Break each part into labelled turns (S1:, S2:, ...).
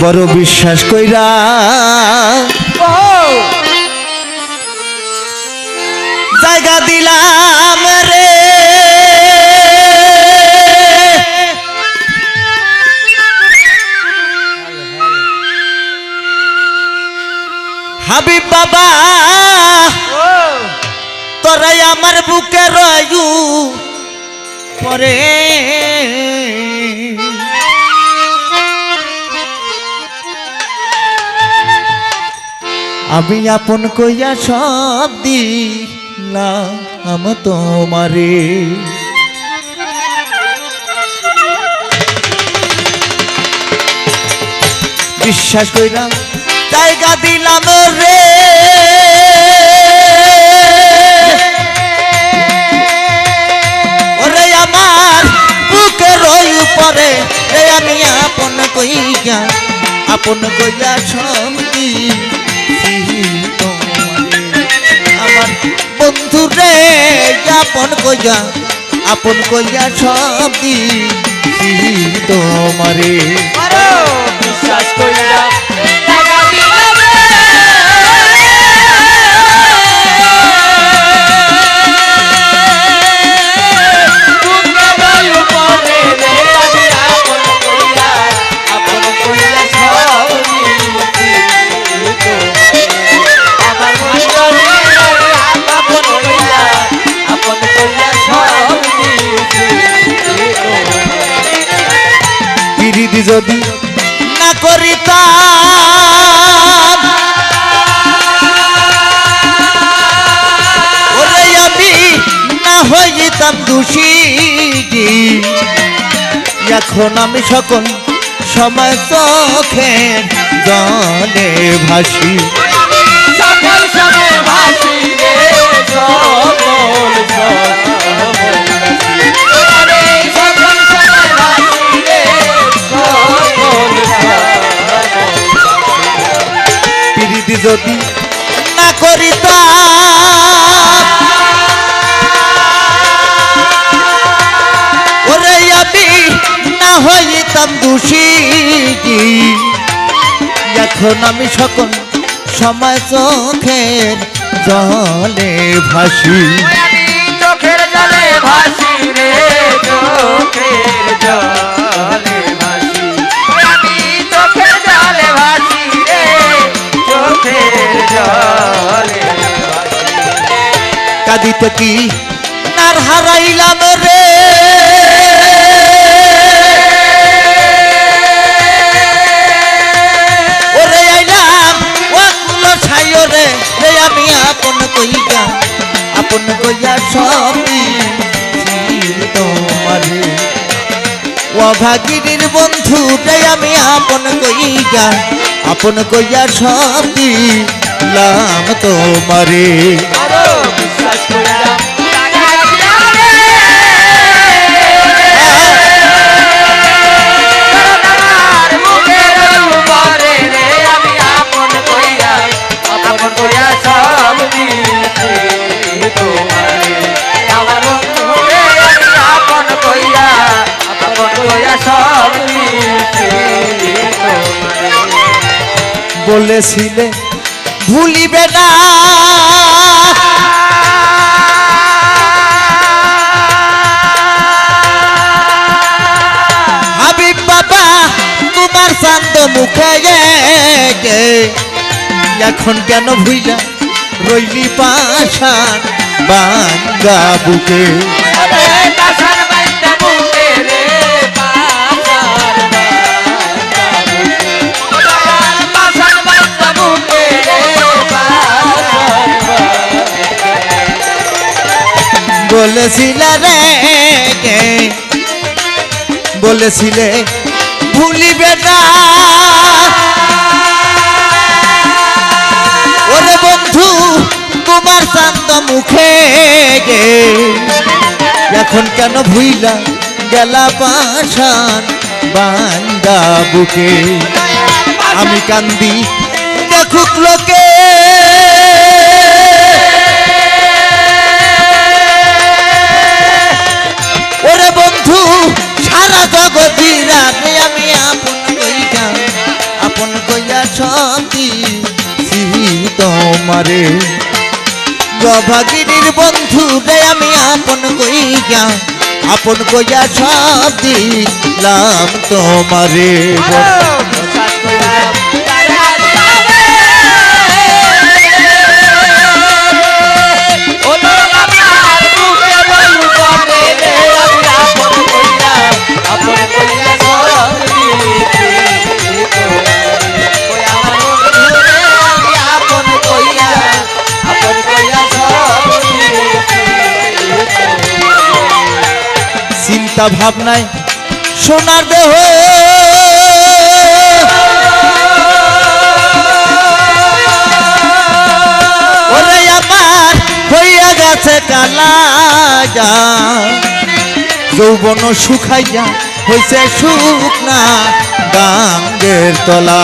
S1: বড় বিশ্বাস কইরা জায়গা দিলাম রে হাবিব বাবা তোরাই আমার বুকে রয়ু পরে আমি আপন কইয়া সব দিলাম তোমারে বিশ্বাস কইরা জায়গা দিলাম রে ওরে আমার বুকের উপরে রে আমি আপন কইয়া সব আমার বন্ধু রে আপন কইয়া সব তোমারে
S2: বিশ্বাস কইরা
S1: যদি না করিতাম ওরে আমি না হইতাম দোষী এখন আমি সকল সময় চোখের জলে ভাসি
S2: সকল সময় ভাসি রে
S1: যদি না করিতাম ওরে আমি না হইতাম দোষী এখন আমি সকল সময় চোখের জলে ভাসি
S2: চোখের জলে ভাসি রে চোখের জলে ভাসি আমি চোখের জলে ভাসি রে চোখের জলে
S1: কাঁদিতে কি নার হারাইলাম রে ওরে আইলাম ওগুলো ছাইও রে আমি আপন কইয়া সব তোমারে অভাগিনীর বন্ধু রে আমি আপন কইয়া সব দিলাম তোমারে
S2: বিশ্বাস কইরা
S1: বলেছিলে ভুলিবে না হাবিব বাবা তোমার চান্দ মুখে এখন কেন ভুইলা রইলি পাশান বাঙ্গা বুকে বলেছিলে ভুলিবে না ওরে বন্ধু তোমার চান্দ মুখে এখন কেন ভুইলা গেলা পাশান বান্দা বুকে আমি কান্দি দেখুক লোকে ওরে বন্ধু সারা জগৎ আমি আপন তোমারে অভাগিনীর বন্ধু রে আমি আপন কইয়া সব দিলাম তোমারে
S2: আরো বিশ্বাস কইরা জায়গা দিলাম রে ও লোক আমার বুকে বল করে রে আমি আপন কইরা সব দিছি কই আমার বন্ধু রে আমি আপন কইরা সব দিছি
S1: চিন্তা ভাবনায় সোনার দেহ ওরে আমার হইয়া গেছে কালা যা যৌবন শুকাইয়া হইছে শুকনা গাঙ্গের তলা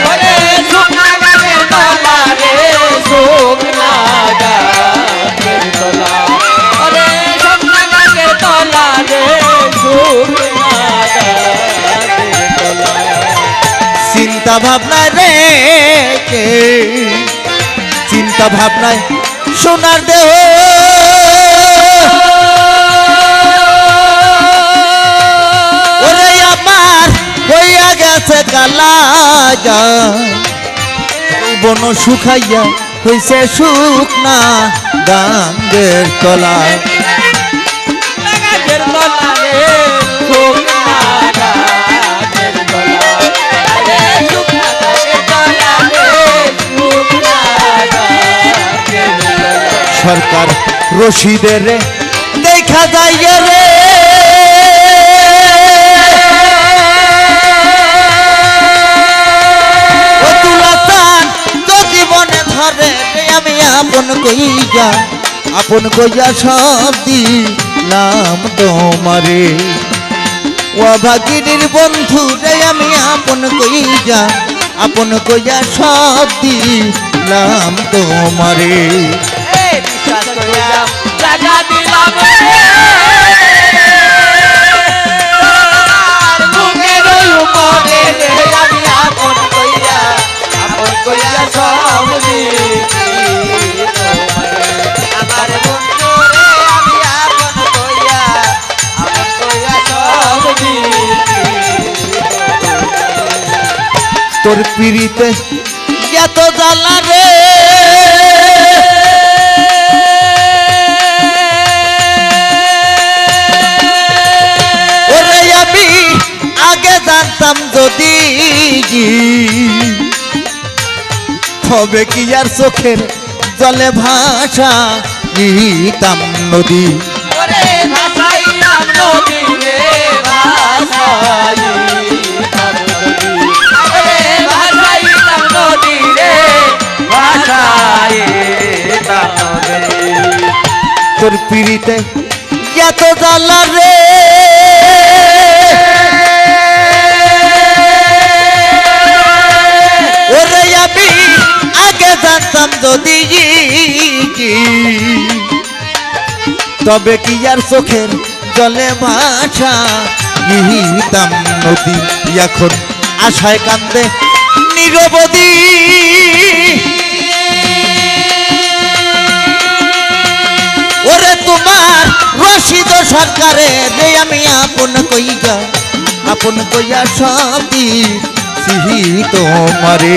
S2: ওরে শুকনা গাছের তলা রে শুকনা গাছের তলা ওরে শুকনা গাছের তলা রে শুকনা গাছের তলা
S1: চিন্তা ভাবনায় রে চিন্তা ভাবনায় সোনার দেহ ওরে আমার হইয়া গেছে কালা যা বন শুকাইয়া হইছে শুকনা গাঙ্গের তলায়
S2: গাছের তলা রে শুকনা গাছের তলা রে শুকনা গাছের তলা রে শুকনা গাছের তলা
S1: সরকার রশিদের দেখা যায় রে ও তুলাতান যদি মনে ধরে রে আমি আপন কইয়া সব দিলাম তোমারে অভাগিনীর বন্ধু রে আমি আপন কইয়া সব দিলাম তোমারে
S2: এই বিশ্বাস কইরা জায়গা দিলাম রে আর বুকের উপরে রে আমি আপন কইরা সব দিছি আমার বন্ধু রে আমি আপন কইরা সব দিছি
S1: তোর পিড়িতে এত জ্বালা রে ওরে আমি আগে জানতাম যদি তবে কি আর চোখের জলে ভাষা নিতাম নদী
S2: ওরে ভাষাইলাম নদী রে ভাষাইলাম নদী ওরে ভাষাইলাম নদী রে ভাষাইলাম নদী
S1: তোর পিড়িতে এত জ্বালা রে ওরে আমি আগে জানতাম যদি তবে কি আর চোখের জলে ভাষা গিতাম নদী এখন আশায় কান্দে নিরবধি ওরে তোমার রশিদ সরকারে রে আমি আপন কইয়া সব দিছি তোমারে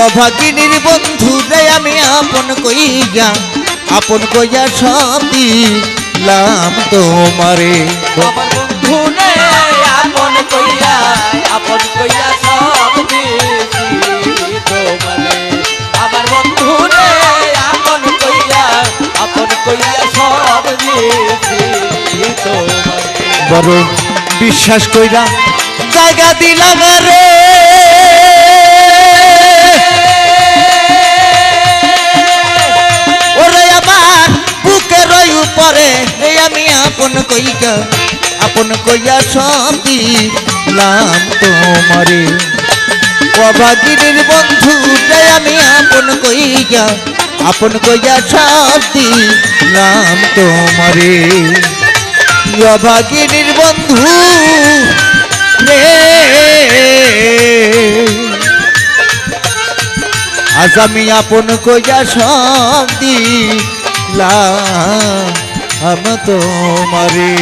S1: অভাগিনীর বন্ধু রে আমি আপন কইয়া সব দিলাম তোমারে
S2: আমার বন্ধু রে আপন কইয়া সব দিছি তোমারে আমার বন্ধু রে আপন কইয়া সব দিছি তোমারে
S1: বড় বিশ্বাস কইরা জায়গা দিলাম রে ওরে আমার বুকের উপরে আমি আপন কইয়া সব দিলাম তোমারে অভাগিনীর বন্ধু আমি আপন কইয়া সব দিলাম তোমারে অভাগিনীর বন্ধু রে আজ আমি আপন কইয়া সব দিলাম তোমারে।